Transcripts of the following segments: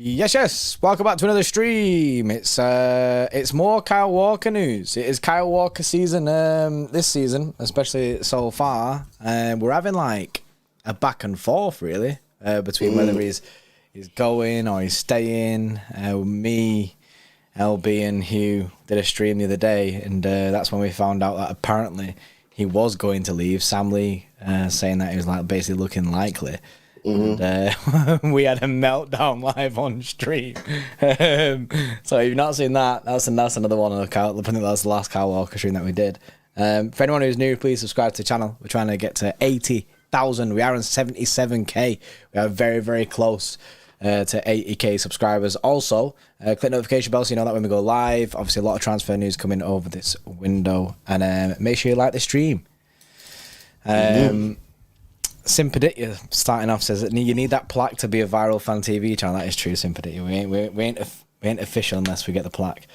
Yes. Welcome back to another stream. It's more Kyle Walker news. It is Kyle Walker season. This season, especially so far, we're having like a back and forth really between whether he's going or he's staying. Me, LB, and Hugh did a stream the other day, and that's when we found out that apparently he was going to leave. Sam Lee saying that he was like basically looking likely. And we had a meltdown live on stream. So if you've not seen that, that's another one of the Kyle. I think that was the last Kyle Walker stream that we did. For anyone who's new, please subscribe to the channel. We're trying to get to 80,000. We are on 77k. We are very, very close to 80k subscribers. Also, click notification bell so you know that when we go live. Obviously, a lot of transfer news coming over this window, and make sure you like the stream. Sympathetic starting off says that you need that plaque to be a viral fan TV channel. That is true, Sympathetic. We ain't official unless we get the plaque.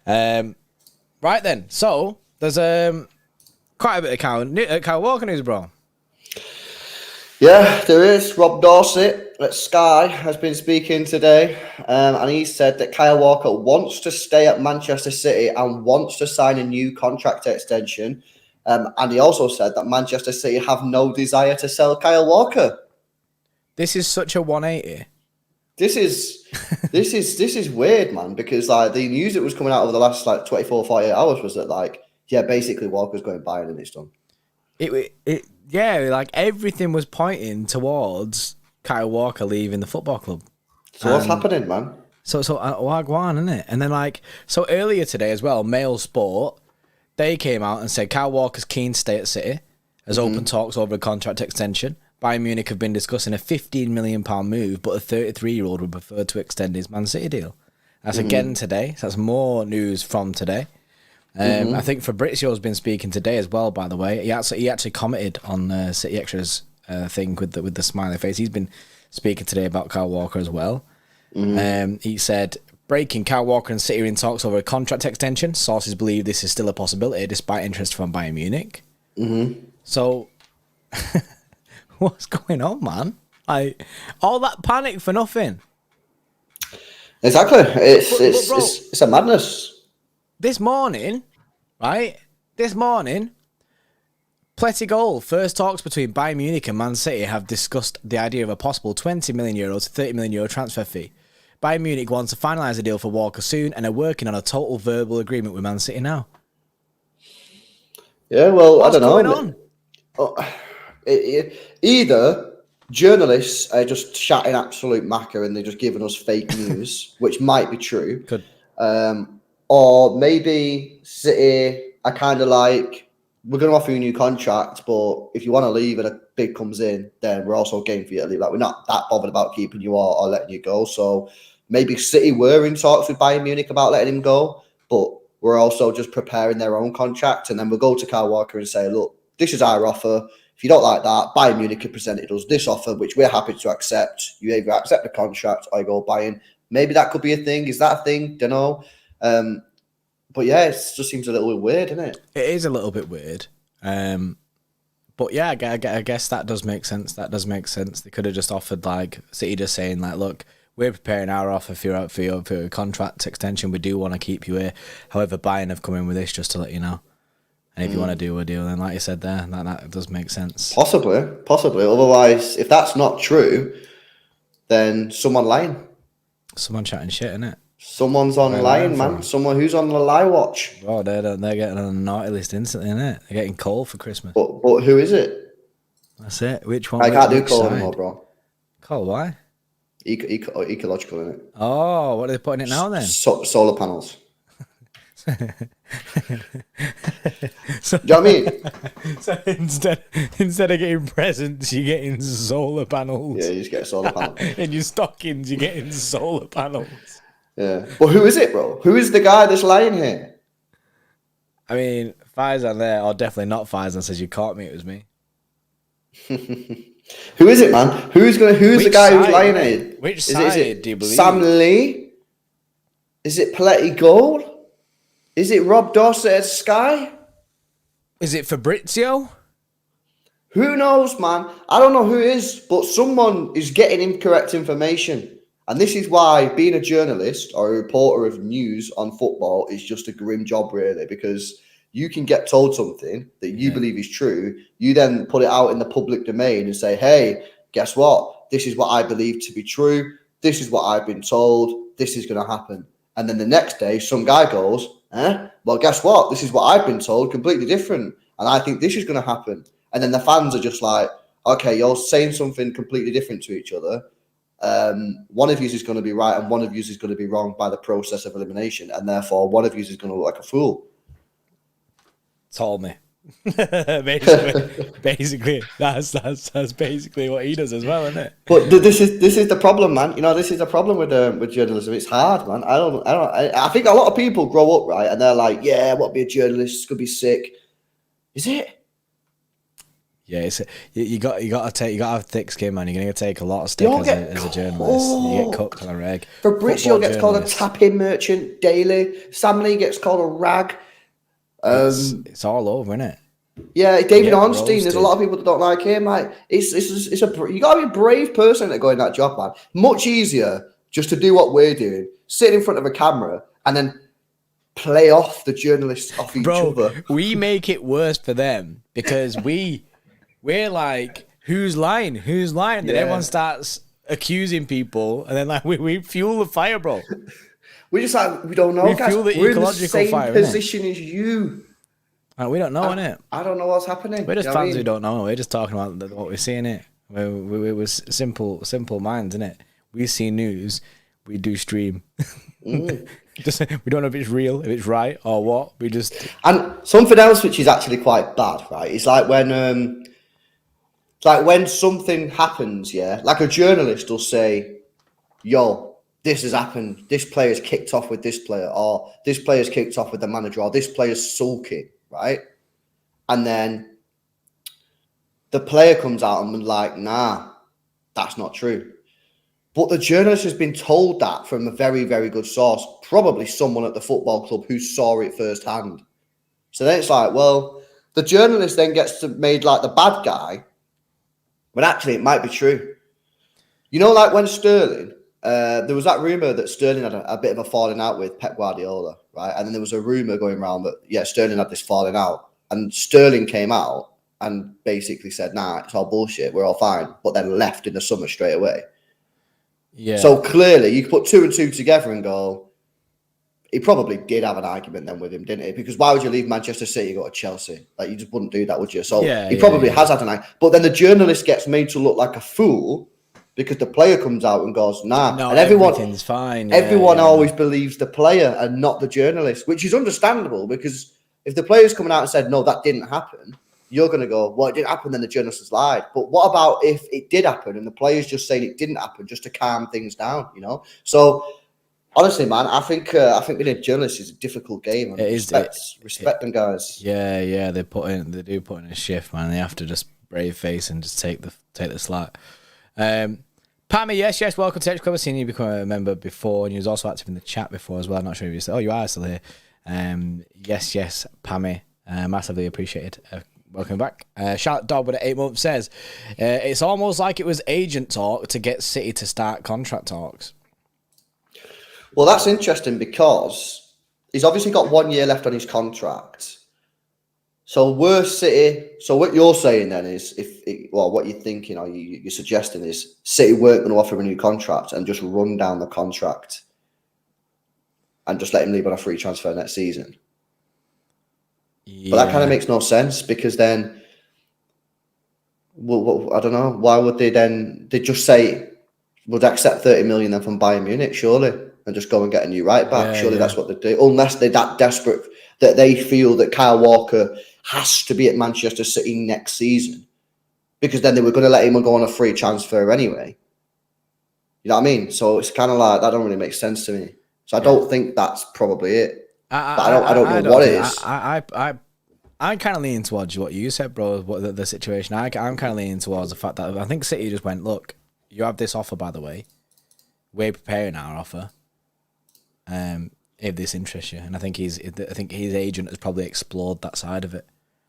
Right then, so there's quite a bit of Kyle Walker news, bro. Yeah, there is. Rob Dorsett at Sky has been speaking today, and he said that Kyle Walker wants to stay at Manchester City and wants to sign a new contract extension. And he also said that Manchester City have no desire to sell Kyle Walker. This is such a 180. This is weird, man, because like the news that was coming out over the last like 24, 48 hours was that like, yeah, basically Walker's going Bayern and it's done. Yeah, like everything was pointing towards Kyle Walker leaving the football club. So what's happening, man? So Wagwan, isn't it? And then like, so earlier today as well, Mail Sport, they came out and said Kyle Walker's keen to stay at City as open talks over a contract extension. Bayern Munich have been discussing a £15 million move, but a 33-year-old would prefer to extend his Man City deal. That's again today. So that's more news from today. I think Fabrizio's been speaking today as well, by the way. He actually commented on City Extra's thing with the smiley face. He's been speaking today about Kyle Walker as well. He said, breaking, Kyle Walker and City are in talks over a contract extension. Sources believe this is still a possibility despite interest from Bayern Munich. So, what's going on, man? Like, all that panic for nothing. Exactly. It's a madness. This morning, right? Pletty first talks between Bayern Munich and Man City have discussed the idea of a possible €20 million to €30 million transfer fee. Bayern Munich wants to finalise a deal for Walker soon and are working on a total verbal agreement with Man City now. Yeah, well, What's I don't know. Going on? Either journalists are just chatting absolute macker and they're just giving us fake news, which might be true. Could. Or maybe City are kind of like, we're going to offer you a new contract, but if you want to leave and a bid comes in, then we're also game for you to leave. Like, we're not that bothered about keeping you or letting you go. So maybe City were in talks with Bayern Munich about letting him go, but we're also just preparing their own contract. And then we'll go to Kyle Walker and say, look, this is our offer. If you don't like that, Bayern Munich have presented us this offer, which we're happy to accept. You either accept the contract or you go Bayern. Maybe that could be a thing. Is that a thing? Don't know. But yeah, it just seems a little bit weird, doesn't it? It is a little bit weird. But yeah, I guess that does make sense. They could have just offered, like, City just saying, like, look, we're preparing our offer for your contract extension. We do want to keep you here. However, Bayern have come in with this just to let you know. And if you want to do a deal, then like you said there, that does make sense. Possibly. Otherwise, if that's not true, then someone lying. Someone chatting shit, innit? Someone's online, man. Someone who's on the lie watch. Oh, they're getting on the naughty list instantly, innit? They're getting cold for Christmas. But who is it? That's it. Which one? I can't do coal anymore, bro. Coal, why? Ecological, innit? Oh, what are they putting it now then? Solar panels. So, Do you know what I mean? So instead of getting presents, you're getting solar panels. Yeah, you just get a solar panel. In your stockings, you're getting solar panels. Yeah. Well, who is it, bro? Who is the guy that's lying here? I mean, Faizan there, or definitely not Faizan, says you caught me, it was me. Who is it, man? Who's the guy who's lying here? Which side do you believe? Sam Lee? Is it Paletti Gold? Is it Rob Dorsett at Sky? Is it Fabrizio? Who knows, man? I don't know who it is, but someone is getting incorrect information. And this is why being a journalist or a reporter of news on football is just a grim job, really, because you can get told something that you believe is true. You then put it out in the public domain and say, hey, guess what? This is what I believe to be true. This is what I've been told. This is going to happen. And then the next day, some guy goes, well, guess what? This is what I've been told, completely different. And I think this is going to happen. And then the fans are just like, okay, you're saying something completely different to each other. One of you is going to be right and one of you is going to be wrong by the process of elimination. And therefore, one of you is going to look like a fool. Told me. basically, that's basically what he does as well, isn't it? But this is the problem, man. You know, this is the problem with journalism. It's hard, man. I think a lot of people grow up right, and they're like, "Yeah, what be a journalist? It's gonna be sick." Is it? Yeah, you got to have thick skin, man. You're gonna take a lot of stick as a journalist. You get cooked on a reg. Fabrizio gets called a tap-in merchant daily. Sam Lee gets called a rag. It's all over, isn't it? Yeah, David Ornstein. There's a lot of people that don't like him. Like, you gotta be a brave person to go in that job, man. Much easier just to do what we're doing, sit in front of a camera, and then play off the journalists off each other. We make it worse for them because we're like, who's lying? Then everyone starts accusing people, and then like we fuel the fire, bro. We just like, we don't know, guys. We're in the same position as you. We don't know, innit? I don't know what's happening. We're just fans who don't know. We're just talking about what we're seeing, it. We're simple minds, innit? We see news, we do stream. We don't know if it's real, if it's right, or what. And something else which is actually quite bad, right? It's like when something happens, yeah? Like a journalist will say, yo, this has happened. This player's kicked off with this player, or this player's kicked off with the manager, or this player's sulking, right? And then the player comes out and like, nah, that's not true. But the journalist has been told that from a very, very good source, probably someone at the football club who saw it firsthand. So then it's like, well, the journalist then gets made like the bad guy, when actually it might be true. You know, like when Sterling... there was that rumour that Sterling had a bit of a falling out with Pep Guardiola, right? And then there was a rumour going around that, Sterling had this falling out. And Sterling came out and basically said, nah, it's all bullshit, we're all fine. But then left in the summer straight away. Yeah. So clearly, you could put 2 and 2 together and go, he probably did have an argument then with him, didn't he? Because why would you leave Manchester City and go to Chelsea? Like, you just wouldn't do that, would you? So he probably has had an argument. But then the journalist gets made to look like a fool because the player comes out and goes, nah. No, and everything's fine. Everyone always believes the player and not the journalist, which is understandable because if the player's coming out and said, no, that didn't happen, you're going to go, well, it didn't happen, then the journalist has lied. But what about if it did happen and the player's just saying it didn't happen just to calm things down, you know? So, honestly, man, I think being a journalist is a difficult game. And respect them, guys. Yeah, they do put in a shift, man. They have to just brave face and just take the slack. Pammy, yes, welcome to Xtra Club. I've seen you become a member before, and you was also active in the chat before as well. I'm not sure if you said, you are still here. Yes, Pammy, massively appreciated. Welcome back. Charlotte Dog with 8 months says, it's almost like it was agent talk to get City to start contract talks. Well, that's interesting because he's obviously got 1 year left on his contract. So we're City. So what you're saying then is, what you're thinking or you're suggesting is City weren't going to offer a new contract and just run down the contract and just let him leave on a free transfer next season. Yeah. But that kind of makes no sense because then, well, I don't know. Why would they then? They just say, "Would accept 30 million then from Bayern Munich, surely, and just go and get a new right back." Surely that's what they do, unless they're that desperate that they feel that Kyle Walker has to be at Manchester City next season, because then they were going to let him go on a free transfer anyway. You know what I mean? So it's kind of like, that don't really make sense to me. So I don't think that's probably it. I don't know what it is. I'm kind of leaning towards what you said, bro. What the situation. I'm kind of leaning towards the fact that I think City just went, look, you have this offer, by the way. We're preparing our offer. If this interests you, and I think his agent has probably explored that side of it.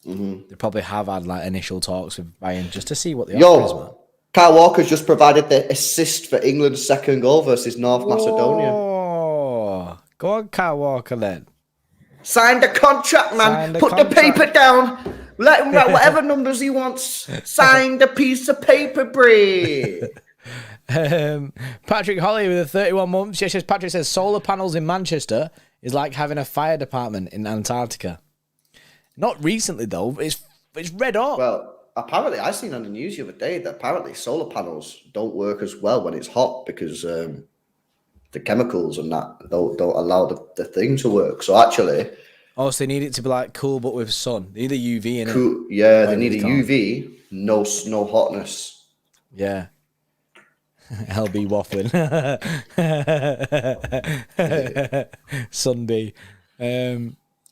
Mm-hmm. They probably have had like initial talks with Bayern just to see what the offer is, man. Kyle Walker's just provided the assist for England's second goal versus North Macedonia. Oh, go on, Kyle Walker then. Signed the contract, man. Signed the Put contract. the paper down. Let him write whatever numbers he wants. Signed a piece of paper, Brie. Patrick Holly with 31 months. Yes, Patrick says solar panels in Manchester is like having a fire department in Antarctica. Not recently though. It's red hot. Well, apparently, I seen on the news the other day that apparently solar panels don't work as well when it's hot because the chemicals and that don't allow the thing to work. So actually, so they need it to be like cool but with sun. They need a UV in cool, it. yeah, they need a UV, no hotness. Yeah. LB waffling. Sun B.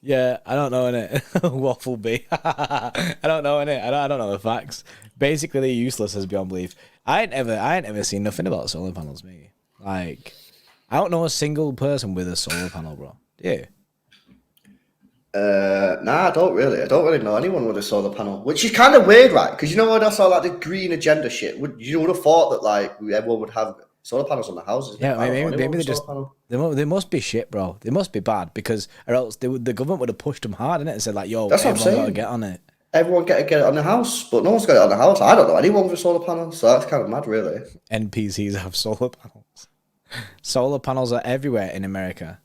Yeah, I don't know innit. Waffle B. I don't know innit. I don't know the facts. Basically, they're useless as beyond belief. I ain't ever seen nothing about solar panels, me. Like, I don't know a single person with a solar panel, bro. Do you? Nah, I don't really know anyone with a solar panel, which is kind of weird, right? Because you know what I saw, like the green agenda shit. You would have thought that like everyone would have solar panels on their houses. Yeah, maybe they just they must be shit, bro. They must be bad because or else the government would have pushed them hard, innit, and said like, "Yo, that's what I'm saying. Gotta get on it." Everyone get it on the house, but no one's got it on the house. I don't know anyone with a solar panel, so that's kind of mad, really. NPCs have solar panels. Solar panels are everywhere in America.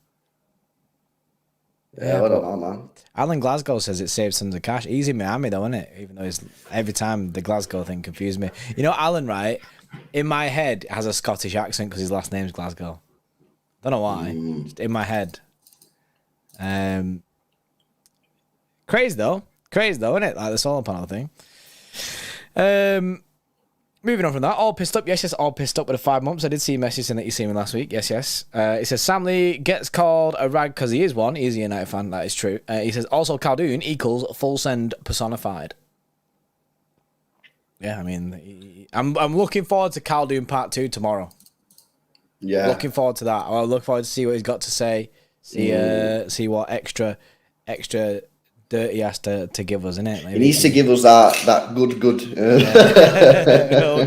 Yeah, I don't know, man. Alan Glasgow says it saves tons of cash. Easy Miami, though, isn't it? Even though it's, every time the Glasgow thing confused me. You know, Alan, right? In my head, has a Scottish accent because his last name's Glasgow. Don't know why. Just in my head. Crazy though, isn't it? Like the solar panel thing. Moving on from that, all pissed up. Yes, all pissed up with the 5 months. I did see a message saying that you seen me last week. Yes. It says Sam Lee gets called a rag because he is one. He's a United fan. That is true. He says also Caldoon equals full send personified. Yeah, I mean, I'm looking forward to Caldoon Part 2 tomorrow. Yeah, looking forward to that. I'll look forward to see what he's got to say. See what extra dirty has to give us, innit? Maybe. He needs to give us that good.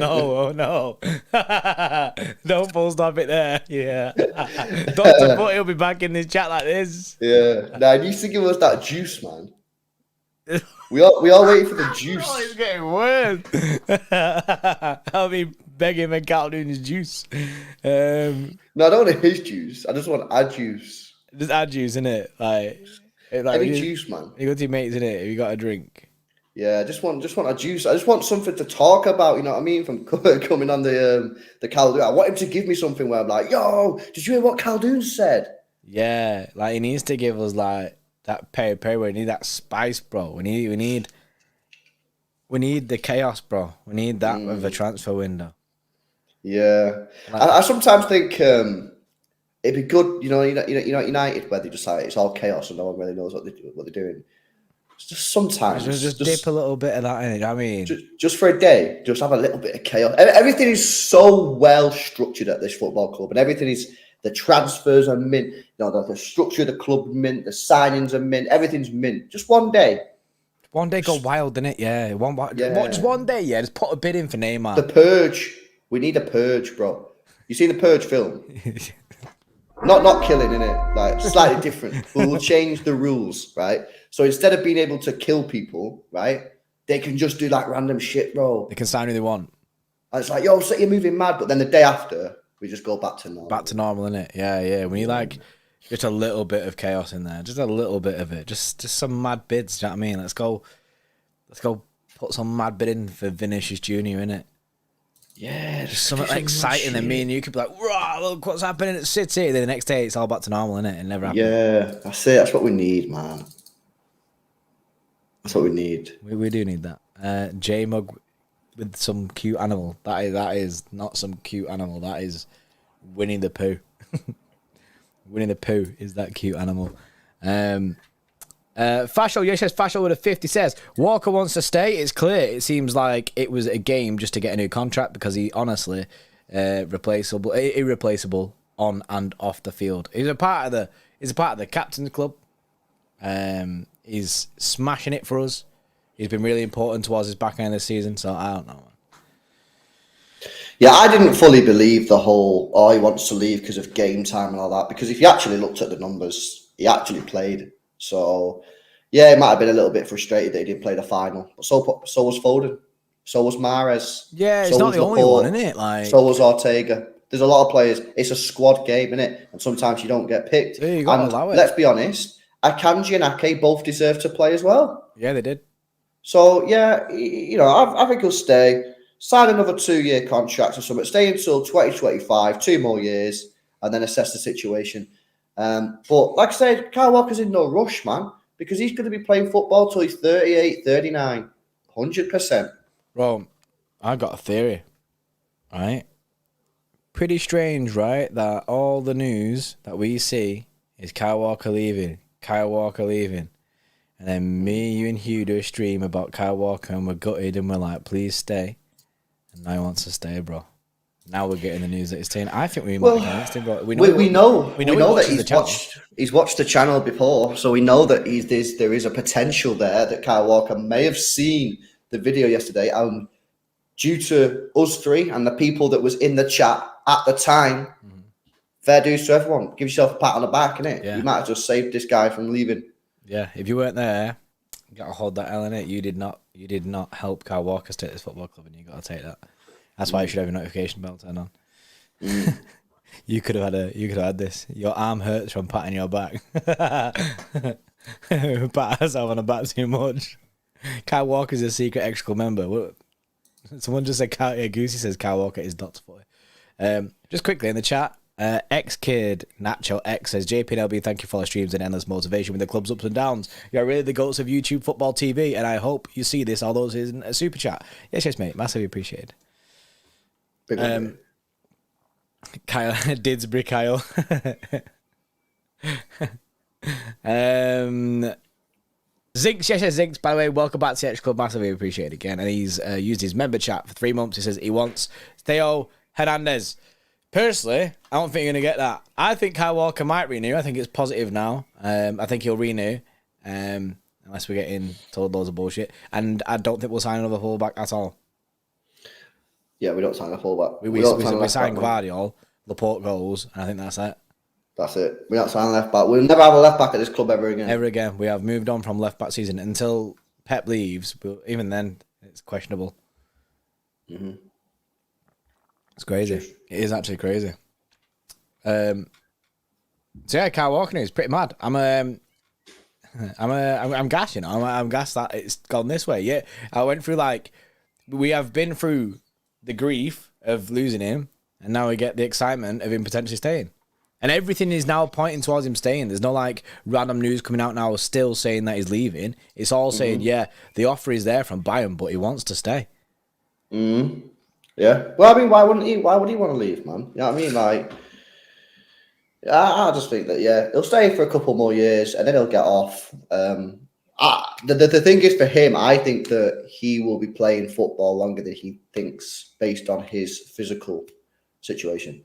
Oh no. Don't full stop it there. Yeah. Dr. Foot, he'll be back in this chat like this. Yeah. Nah, he needs to give us that juice, man. We all waiting for the juice. Oh, it's getting worse. I'll be begging him and doing his juice. No, I don't want his juice. I just want our juice. Just our juice, innit? Like any juice, man. You go to your mates, innit? Have you got a drink? Yeah, I just want a juice. I just want something to talk about. You know what I mean? From coming on the Caldoon, I want him to give me something where I'm like, "Yo, did you hear what Caldoon said?" Yeah, like he needs to give us like that peri peri. We need that spice, bro. We need the chaos, bro. We need that with the transfer window. Yeah, like, I sometimes think it'd be good, you know, United where they just like it's all chaos and no one really knows what they're doing. It's just sometimes just dip a little bit of that in it. I mean, just for a day, just have a little bit of chaos. Everything is so well structured at this football club, and everything is the transfers are mint. You know, the structure of the club mint, the signings are mint. Everything's mint. Just one day. One day go wild, innit? Yeah, just one day. Yeah, just put a bid in for Neymar. The Purge. We need a purge, bro. You seen the Purge film? Not killing, innit? Like slightly different. But we'll change the rules, right? So instead of being able to kill people, right, they can just do like random shit, bro. They can sign who they want. And it's like, yo, so you're moving mad, but then the day after, we just go back to normal. Back to normal, innit? Yeah. We need like just a little bit of chaos in there. Just a little bit of it. Just some mad bids, do you know what I mean? Let's go put some mad bid in for Vinicius Jr., innit? Yeah, just something like exciting, and me and you could be like, "Rah, look what's happening at City." Then the next day, it's all back to normal, innit? It never happened. Yeah, that's it. That's what we need, man. That's what we need. We do need that. J Mug with some cute animal. That is not some cute animal. That is Winnie the Pooh. Winnie the Pooh is that cute animal. Fashel, yes, Fashel with a 50 says Walker wants to stay. It's clear. It seems like it was a game just to get a new contract because he honestly irreplaceable on and off the field. He's a part of the captain's club. He's smashing it for us. He's been really important towards his back end of the season. So I don't know. Yeah, I didn't fully believe the whole, he wants to leave because of game time and all that, because if you actually looked at the numbers, he actually played. So, yeah, it might have been a little bit frustrated that he didn't play the final. But so was Foden. So was Mahrez. Yeah, it's So not was the only one, Laporte. isn't it? Like, So was Ortega. There's a lot of players. It's a squad game, innit? And sometimes you don't get picked. yeah, you got to And allow it. let's be honest, Akanji and Ake both deserve to play as well. Yeah, they did. So, yeah, I think he'll stay. Sign another 2-year contract or something. Stay until 2025, 2 more years, and then assess the situation. But like I said, Kyle Walker's in no rush, man, because he's going to be playing football till he's 38, 39, 100%. Bro, I got a theory, right? Pretty strange, right? That all the news that we see is Kyle Walker leaving. And then me, you, and Hugh do a stream about Kyle Walker, and we're gutted, and we're like, please stay. And now he wants to stay, bro. Now we're getting the news that he's staying. I think we might be against him, bro. We know that he's watched the channel before, so we know that there is a potential there that Kyle Walker may have seen the video yesterday, and due to us three and the people that was in the chat at the time, fair dues to everyone. Give yourself a pat on the back, innit? Yeah. You might have just saved this guy from leaving. Yeah, if you weren't there, you got to hold that L in it. You did not help Kyle Walker stay at this football club, and you got to take that. That's why you should have your notification bell turned on. You could have had this. Your arm hurts from patting your back. Pat herself on the back too much. Kyle Walker's a secret Xtra Club member. What? Someone just said Goosey says Kyle Walker is Dr. 40. Just quickly in the chat, X-Kid Nacho X says, JPNLB, thank you for the streams and endless motivation with the club's ups and downs. You're really the goats of YouTube football TV, and I hope you see this, although this isn't a super chat. Yes, mate. Massively appreciated. Kyle, Didsbury Kyle. Zinks, yes, Zinks, by the way, welcome back to the Xtra Club, massively appreciated again. And he's used his member chat for 3 months. He says he wants Theo Hernandez. Personally, I don't think you're going to get that. I think Kyle Walker might renew. I think it's positive now. I think he'll renew, unless we get in told loads of bullshit. And I don't think we'll sign another fullback at all. Yeah, we don't sign a fullback. We sign Guardiola, Laporte goals, and I think that's it. That's it. We're not signing left back. We'll never have a left back at this club ever again. Ever again. We have moved on from left back season until Pep leaves, but even then, it's questionable. Mm-hmm. It's crazy. It is actually crazy. So yeah, Kyle Walker is pretty mad. I'm gassed, you know. I'm gassed that it's gone this way. Yeah, I went through we have been through the grief of losing him, and now we get the excitement of him potentially staying. And everything is now pointing towards him staying. There's no random news coming out now still saying that he's leaving. It's all saying, yeah, the offer is there from Bayern, but he wants to stay. Mm-hmm. Yeah. Well, I mean, why wouldn't he? Why would he want to leave, man? You know what I mean? I just think that, yeah, he'll stay for a couple more years and then he'll get off. The thing is for him, I think that he will be playing football longer than he thinks based on his physical situation.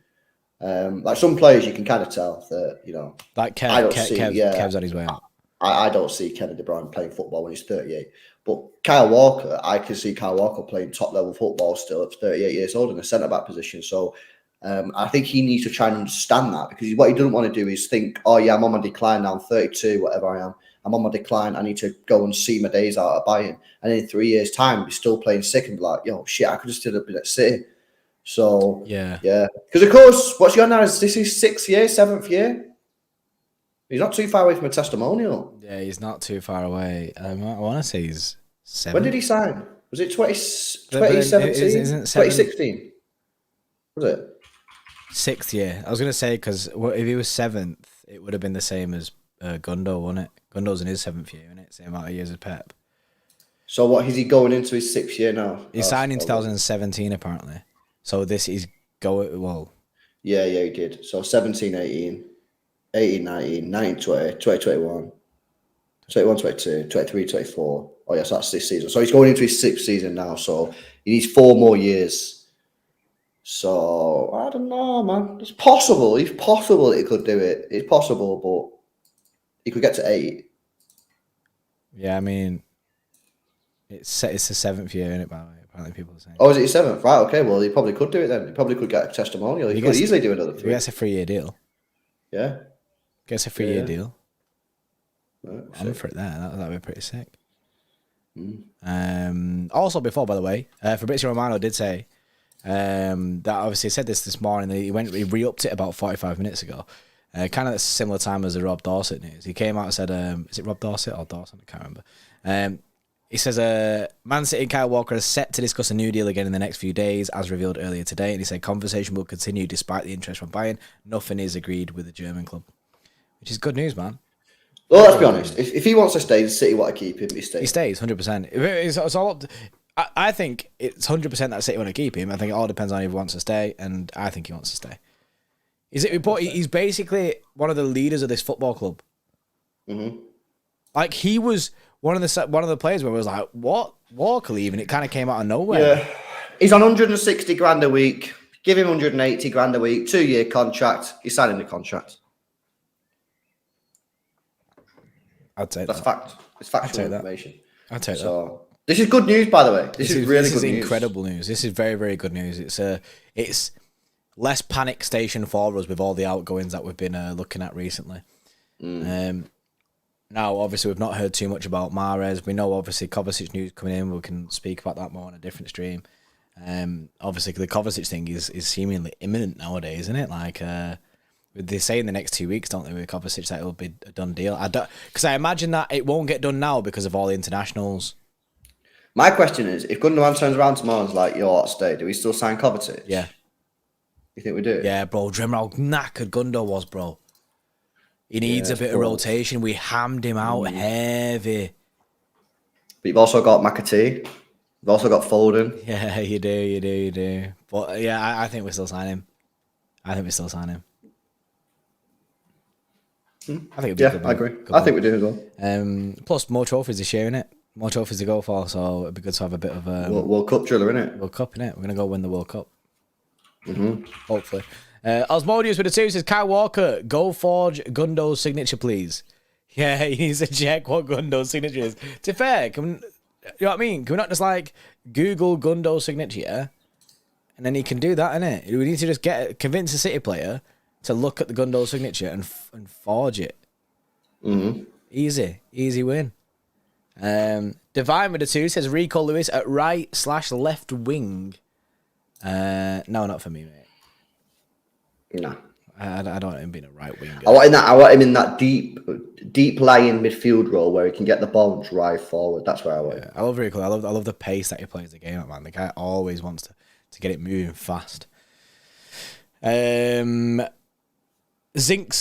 Some players, you can kind of tell that, you know. Kev's on his way out. I don't see Kevin De Bruyne playing football when he's 38. But Kyle Walker, I can see Kyle Walker playing top-level football still at 38 years old in a centre-back position. So I think he needs to try and understand that, because what he doesn't want to do is think, oh, yeah, I'm on my decline now. I'm 32, whatever I am. I'm on my decline. I need to go and see my days out at Bayern. And in 3 years' time, be still playing sick and be like, yo, shit, I could have still been at City. So, yeah. Because, of course, what's going on is this is 6th year, 7th year. He's not too far away from a testimonial. Yeah, he's not too far away. I want to say he's 7. When did he sign? Was it 2017? 2016? Was it? 6th year. I was going to say, because if he was 7th, it would have been the same as Gundo, wouldn't it? Gundo's in his 7th year, isn't it? Same amount of years as Pep. So what, is he going into his 6th year now? He signed in 2017, apparently. So this is going, well... Yeah, he did. So 17, 18, 18, 19, 19, 20, 2021, 21, 22, 23, 24. Oh, yes, that's this season. So he's going into his 6th season now. So he needs 4 more years. So, I don't know, man. It's possible. It's possible that he could do it. It's possible, but he could get to 8. Yeah, I mean, it's the 7th year, isn't it, by the way, Apparently, people are saying. Oh, is it his 7th? Right, okay. Well, he probably could do it then. He probably could get a testimonial. He could easily do another 3. He gets a 3-year deal. Yeah. Gets a 3-year deal. Right, I'm for it there. That'd be pretty sick. Mm. Also, before, by the way, Fabrizio Romano did say that obviously said this morning. He re-upped it about 45 minutes ago. Kind of at a similar time as the Rob Dorset news. He came out and said, is it Rob Dorset or Dawson? I can't remember. He says, Man City and Kyle Walker are set to discuss a new deal again in the next few days, as revealed earlier today. And he said, conversation will continue despite the interest from Bayern. Nothing is agreed with the German club. Which is good news, man. Well, let's be honest. If he wants to stay, City want to keep him. He stays. He stays, 100%. It's all up to, I think it's 100% that City want to keep him. I think it all depends on if he wants to stay, and I think he wants to stay. He's basically one of the leaders of this football club. Mm-hmm. Like, he was one of the players where it was like, what? Walker leaving? It kind of came out of nowhere. Yeah. He's on 160 grand a week. Give him 180 grand a week. 2-year contract. He's signing the contract. I'd take That's that. fact. It's factual information. I'd take that. So this is good news, by the way. This is really good news. This is incredible news. This is very, very good news. It's less panic station for us with all the outgoings that we've been looking at recently. Now, obviously, we've not heard too much about Mahrez. We know, obviously, Kovacic news coming in. We can speak about that more on a different stream. Obviously, the Kovacic thing is seemingly imminent nowadays, isn't it? Like, they say in the next 2 weeks, don't they, with Kovacic, that it'll be a done deal. Because I imagine that it won't get done now because of all the internationals. My question is, if Gundogan turns around tomorrow and is like, you're at stay, do we still sign Kovacic? Yeah. You think we do? Yeah, bro. Do you remember how knackered Gundo was, bro? He needs a bit of rotation. We hammed him out heavy. But you've also got McAtee. You've also got Foden. Yeah, you do. But yeah, I think we still sign him. I think it'd be good. I agree. I think we do as well. Plus, more trophies this year, innit? More trophies to go for, so it'd be good to have a bit of World Cup driller, innit? World Cup, innit? We're gonna go win the World Cup. Mm-hmm. Hopefully. Osmodius with the 2 says, Kyle Walker, go forge Gundo's signature, please. Yeah, he needs to check what Gundo's signature is. To be fair, you know what I mean? Can we not just like Google Gundo's signature, yeah? And then he can do that, innit? We need to just convince a City player to look at the Gundo signature and forge it. Mm-hmm. Easy win. Divine with the 2 says, Rico Lewis at right/left wing. No, not for me, mate. No. I don't want him being a right winger. I want him in that deep lying midfield role where he can get the ball and drive forward. That's where I want him. I love Rico. I love the pace that he plays the game at, man. The guy always wants to get it moving fast. Zinks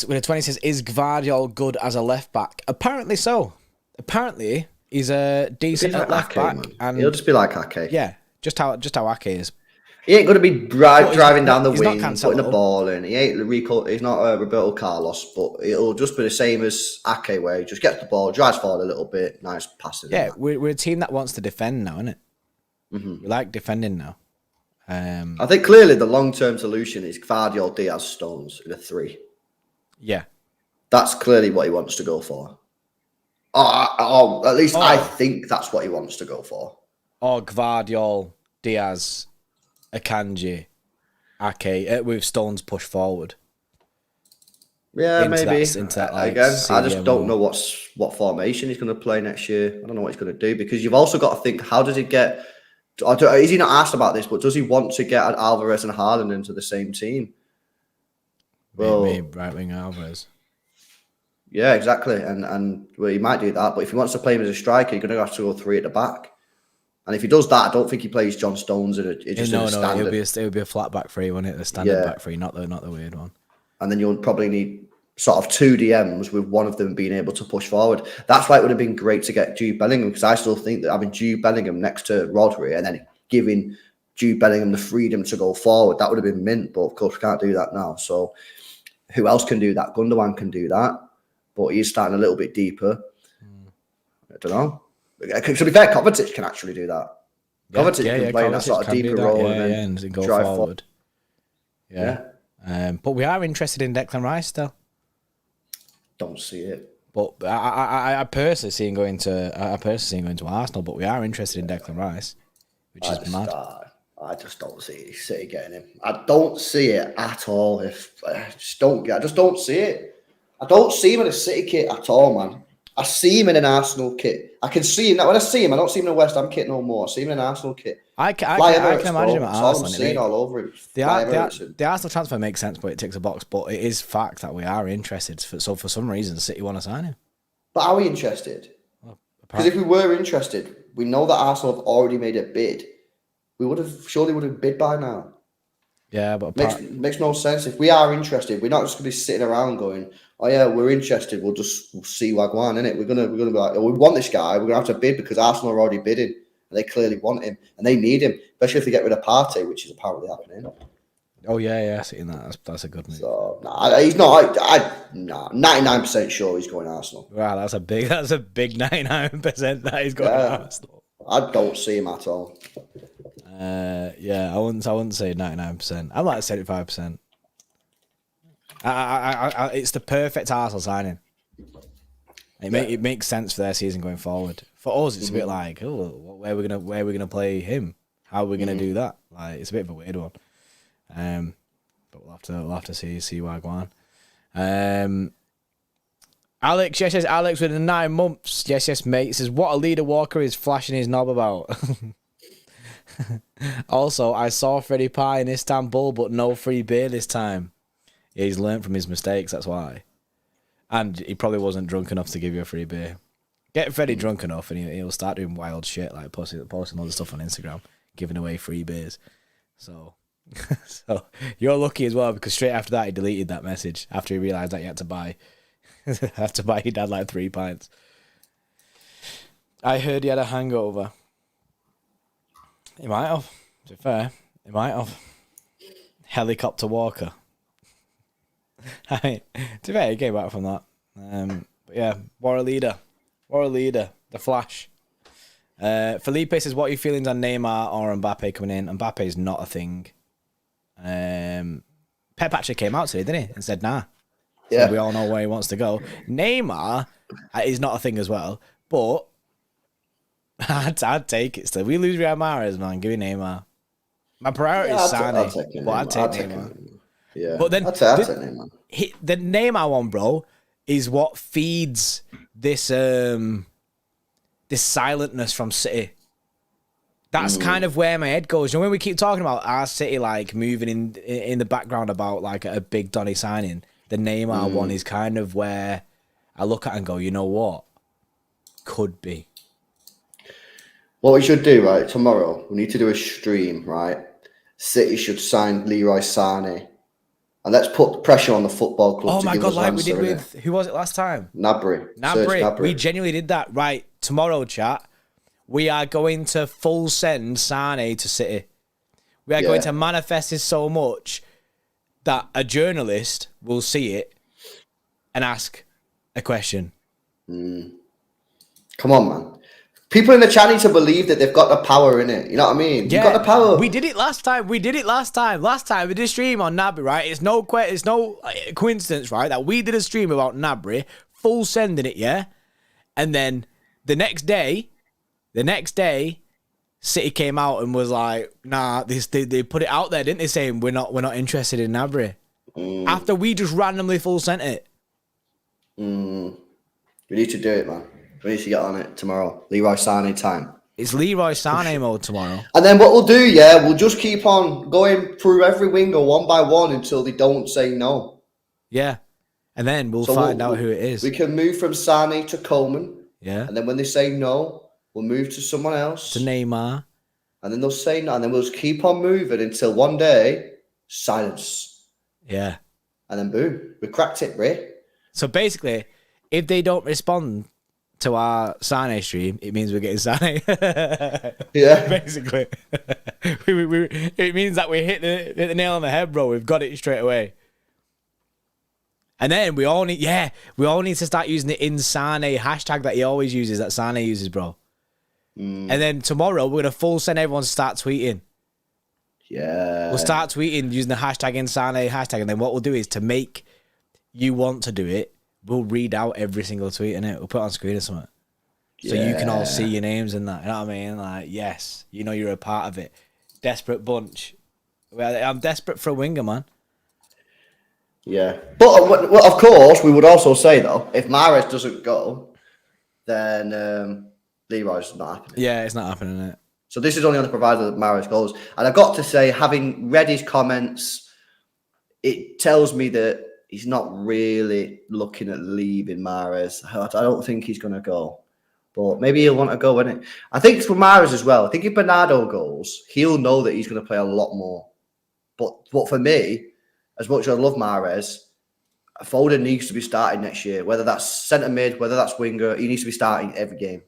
with a 20 says, is Gvardiol good as a left back? Apparently so. Apparently he's a decent at left back, man. And he'll just be like Ake. Yeah, just how Ake is. He ain't going to be driving down the wing, putting the ball in. He ain't Rico. He's not Roberto Carlos, but it'll just be the same as Ake, where he just gets the ball, drives forward a little bit, nice passes. Yeah, we're a team that wants to defend now, isn't it? Mm-hmm. We like defending now. I think clearly the long-term solution is Gvardiol, Diaz, Stones in a 3. Yeah. That's clearly what he wants to go for. Or at least I think that's what he wants to go for. Or Gvardiol, Diaz, Akanji, Ake, with Stones push forward. Yeah, maybe. Into that, like, again, I just don't know what formation he's going to play next year. I don't know what he's going to do, because you've also got to think, how does he get... Is he not asked about this, but does he want to get Alvarez and Haaland into the same team? Well, maybe right wing Alvarez. Yeah, exactly. And well, he might do that, but if he wants to play him as a striker, you're going to have to go 3 at the back. And if he does that, I don't think he plays John Stones in a standard. It would be a flat back 3, wouldn't it? The standard back 3, not the weird one. And then you'll probably need sort of 2 DMs with one of them being able to push forward. That's why it would have been great to get Jude Bellingham, because I still think that having Jude Bellingham next to Rodri and then giving Jude Bellingham the freedom to go forward, that would have been mint. But of course, we can't do that now. So who else can do that? Gundogan can do that, but he's starting a little bit deeper. I don't know. To be fair, Kovacic can actually do that. Kovacic can play in that sort of deeper role and then go drive forward. Yeah. But we are interested in Declan Rice still. Don't see it. But I personally see him going to Arsenal, but we are interested in Declan Rice. which is mad. I just don't see City getting him. I don't see it at all. I just don't see it. I don't see him in a City kit at all, man. I see him in an Arsenal kit. I can see him. When I see him, I don't see him in a West Ham kit no more. I see him in an Arsenal kit. I can imagine him at That's Arsenal. all I'm seeing all over him. The Arsenal transfer makes sense, but it ticks a box. But it is fact that we are interested. So for some reason, City want to sign him. But are we interested? Because if we were interested, we know that Arsenal have already made a bid. We would have bid by now. Yeah, but makes no sense. If we are interested, we're not just going to be sitting around going, "Oh yeah, we're interested. We'll see Wagwan, innit? We're gonna be like, oh, we want this guy. We're gonna have to bid because Arsenal are already bidding, and they clearly want him and they need him, especially if they get rid of Partey, which is apparently happening." Oh yeah, seeing that. That's a good move. So he's not. 99% sure he's going to Arsenal. Wow, that's a big 99% that he's going to Arsenal. I don't see him at all. Yeah, I wouldn't say 99%. I'm like 75%. It's the perfect Arsenal signing. It makes sense for their season going forward. For us, it's a bit like, oh, where are we gonna play him? How are we gonna do that? Like, it's a bit of a weird one. But we'll have to see Wagwan. Alex, yes, Alex with the 9 months. Yes, mate. Says, what a leader Walker is flashing his knob about. Also, I saw Freddie Pie in Istanbul, but no free beer this time. Yeah, he's learned from his mistakes, that's why. And he probably wasn't drunk enough to give you a free beer. Get Freddie drunk enough and he'll start doing wild shit, like posting all the stuff on Instagram, giving away free beers. So you're lucky as well, because straight after that he deleted that message after he realised that he had to buy he'd had like 3 pints. I heard he had a hangover. He might have. To be fair, he might have. Helicopter Walker. I mean, to be fair, he came back from that. But yeah, what a leader. The Flash. Felipe says, what are your feelings on Neymar or Mbappe coming in? Mbappe is not a thing. Pep actually came out today, didn't he? And said, nah. Yeah. So we all know where he wants to go. Neymar is not a thing as well, but I'd take it still. We lose Riyad Mahrez, man. Give me Neymar. My priority is Sané, but I'd take Neymar. Yeah, but then I'd take Neymar. The Neymar one, bro, is what feeds this this silentness from City. That's kind of where my head goes. You know, when we keep talking about our City like moving in the background about like a big Donny signing, the Neymar one is kind of where I look at it and go, you know what? Could be. What we should do, right, tomorrow, we need to do a stream, right? City should sign Leroy Sané. And let's put the pressure on the football club. Oh my God, like we did with, who was it last time? Gnabry. We genuinely did that. Right, tomorrow, chat, we are going to full send Sané to City. We are going to manifest this so much that a journalist will see it and ask a question. Come on, man. People in the chat need to believe that they've got the power in it. You know what I mean? Yeah, you've got the power. We did it last time. Last time we did a stream on Gnabry, right? It's no coincidence, right, that we did a stream about Gnabry, full sending it, yeah? And then the next day, City came out and was like, nah, they put it out there, didn't they, saying we're not interested in Gnabry. After we just randomly full sent it. We need to do it, man. We need to get on it tomorrow. Leroy Sané time. It's Leroy Sané mode tomorrow. And then what we'll do, we'll just keep on going through every winger one by one until they don't say no. Yeah. And then we'll find out who it is. We can move from Sané to Coleman. Yeah. And then when they say no, we'll move to someone else. To Neymar. And then they'll say no. And then we'll just keep on moving until one day, silence. Yeah. And then boom. We cracked it, Ray. So basically, if they don't respond to our Sané stream, it means we're getting Sané. Yeah. Basically. It means that we hit the nail on the head, bro. We've got it straight away. And then we all need to start using the Sané hashtag that he always uses, that Sané uses, bro. And then tomorrow we're gonna full send everyone to start tweeting. Yeah. We'll start tweeting using the hashtag Sané hashtag, and then what we'll do is, to make you want to do it, we'll read out every single tweet in it. We'll put it on screen or something. So you can all see your names in that. You know what I mean? Like, yes, you know you're a part of it. Desperate bunch. Well, I'm desperate for a winger, man. Yeah. But of course, we would also say, though, if Mahrez doesn't go, then Leroy's not happening. Yeah, it's not happening, is it? So this is only on the provider that Mahrez goes. And I've got to say, having read his comments, it tells me that he's not really looking at leaving Mahrez. I don't think he's going to go. But maybe he'll want to go, innit? I think for Mahrez as well. I think if Bernardo goes, he'll know that he's going to play a lot more. But for me, as much as I love Mahrez, Foden needs to be starting next year. Whether that's centre mid, whether that's winger, he needs to be starting every game.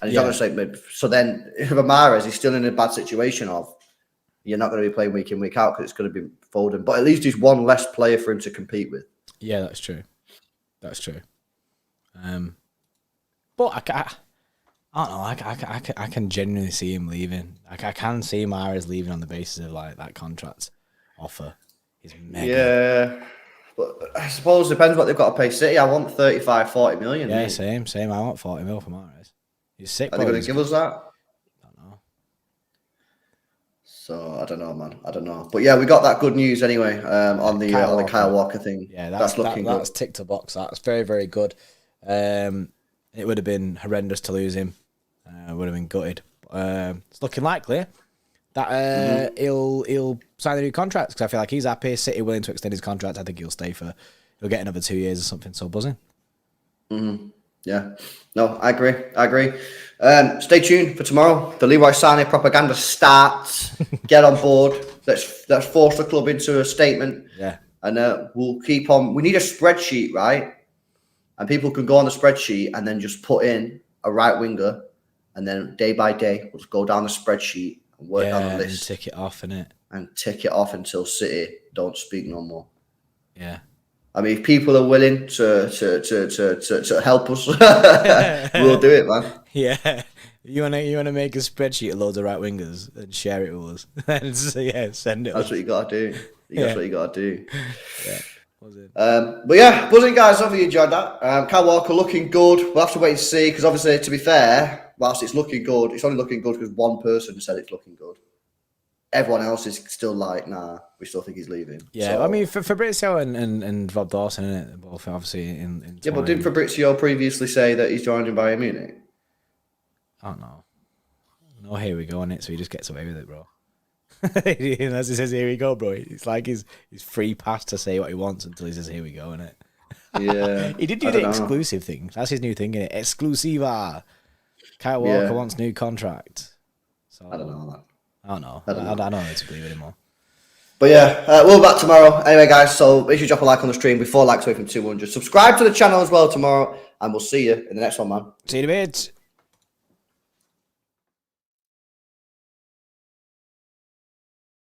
And he's not going to say mid. So then, if Mahrez, he's still in a bad situation of you're not going to be playing week in, week out because it's going to be Foden. But at least he's one less player for him to compete with. Yeah, that's true. That's true. But I don't know. I can genuinely see him leaving. I can see Mahrez leaving on the basis of like that contract offer is mega. Yeah, but I suppose it depends what they've got to pay City. I want 35, 40 million. Yeah, same. I want 40 mil for Mahrez. He's sick. Are they going to give us that? I don't know. So I don't know, man. I don't know. But yeah, we got that good news anyway on the Kyle Walker thing. Yeah, that's looking good. That's ticked a box. That's very, very good. It would have been horrendous to lose him. Would have been gutted. It's looking likely that he'll sign a new contract because I feel like he's happy. City willing to extend his contract. I think he'll stay he'll get another 2 years or something. So buzzing. Mm-hmm. Yeah. No, I agree. Stay tuned for tomorrow. The Leroy Sané propaganda starts. Get on board. Let's force the club into a statement. Yeah. And we'll keep on. We need a spreadsheet, right? And people can go on the spreadsheet and then just put in a right winger. And then day by day, we'll just go down the spreadsheet and work down the list. And tick it off, innit? And tick it off until City don't speak no more. Yeah. I mean, if people are willing to help us, we'll do it, man. Yeah. You wanna make a spreadsheet of loads of right wingers and share it with us. And send it. That's what you gotta do. That's what you gotta do. Yeah. But yeah, buzzing guys, hopefully you enjoyed that. Kyle Walker looking good. We'll have to wait and see because obviously, to be fair, whilst it's looking good, it's only looking good because one person said it's looking good. Everyone else is still like, nah, we still think he's leaving. Yeah, so, I mean, for Fabrizio and Rob Dawson, isn't it? Both obviously in yeah, but didn't Fabrizio previously say that he's joining Bayern Munich? I don't know. No, here we go on it, so he just gets away with it, bro. As he says, here we go, bro. It's like he's free pass to say what he wants until he says, here we go, innit? Yeah. He did do the exclusive thing. That's his new thing, innit? Exclusiva. Kyle Walker wants new contract. So I don't know that. I don't know. I don't know how to believe anymore. But yeah, we'll be back tomorrow. Anyway, guys, so make sure you drop a like on the stream before likes away from 200. Subscribe to the channel as well tomorrow, and we'll see you in the next one, man. See you in a bit.